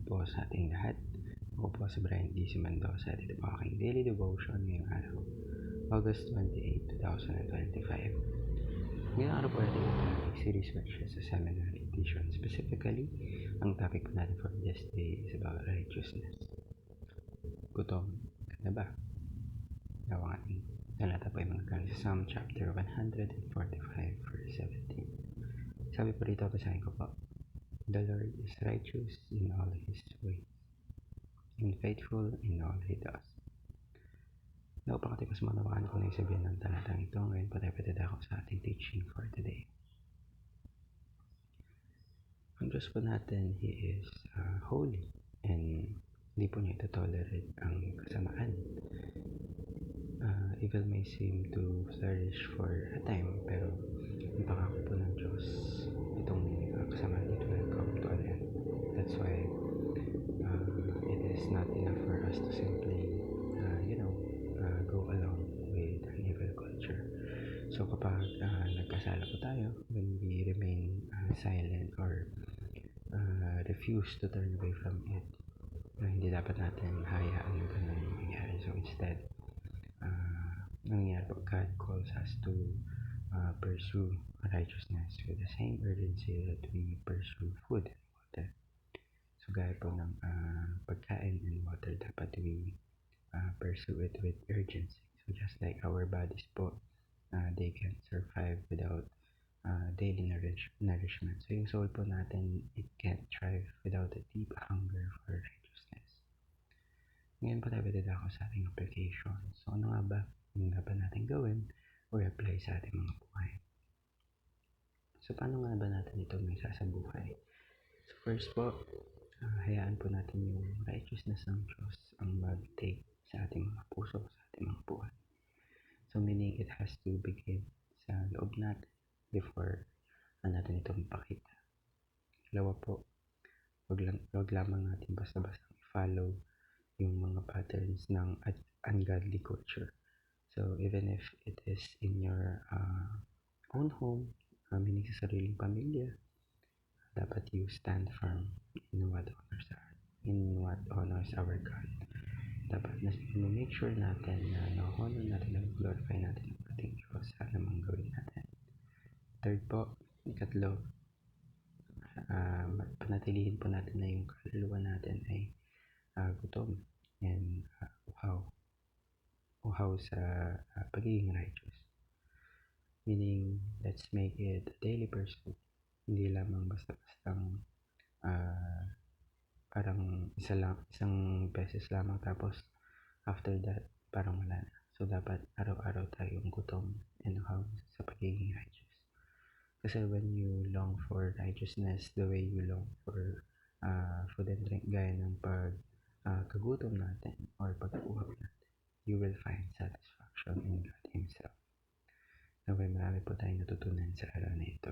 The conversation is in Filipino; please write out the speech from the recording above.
po sa ating lahat. Ako po si Brian D. Mendoza at ito po aking daily devotion ngayong araw, August 28, 2025. Ngayong araw po natin yung series which is a seminar edition. Specifically, ang topic po natin for this day is about righteousness. Gutom ka na ba? Now, ang ating talata po ay mga sa Psalm chapter 145 verse 17. Sabi po rito, basahin ko po. The Lord is righteous in all His ways, and faithful in all He does. Napakatikas manawakan ko na yung sabihin ng talatang ito. Ngayon patay-patid ako sa ating teaching for today. Ang Diyos po natin, He is holy, and hindi po niya ito-tolerate ang kasamaan. Evil may seem to flourish for a time, pero ang pangako po ng Diyos, itong kasamaan dito will come to an end. That's why it is not enough for us to simply, go along with an evil culture. So kapag nagkasala po tayo, when we remain silent or refuse to turn away from it, hindi dapat natin hayaan yung ganun mangyari. So instead, nangyayari po, God calls us to pursue righteousness with the same urgency that we pursue food and water. So gaya po ng pagkain and water, dapat we pursue it with urgency. So just like our bodies po, they can survive without daily nourishment. So yung soul po natin, it can't thrive without a deep hunger for righteousness. Ngayon po tayo ako sa ating application. So ano nga ba yung dapat natin gawin or apply sa ating mga buhay? So paano nga ba natin ito may sasabuhay? So first po, hayaan po natin yung righteousness ng Diyos ang mag-take sa ating mga puso, sa ating mga buhay. So meaning it has to begin sa loob natin before natin ito mapakita. Dalawa po, wag lamang natin basta-basta i-follow yung mga patterns ng ungodly culture. So even if it is in your own home, meaning sa sariling pamilya, dapat you stand firm in what honors our God. Dapat na make sure natin na na-honor natin na glorify natin ang ating Diyos sa anumang gawin natin. Third po, ikatlo, panatilihin po natin na yung kaluluwa natin ay gutom and uhaw sa pagiging righteous. Meaning, let's make it a daily pursuit. Hindi lamang basta-bastang parang isang beses lamang tapos after that parang wala na. So dapat araw-araw tayong gutom and uhaw sa pagiging righteous. Kasi when you long for righteousness the way you long for food and drink, gaya ng kagutom natin or pag-uhaw natin, you will find satisfaction in God Himself. Naway marami po tayong natutunan sa araw na ito.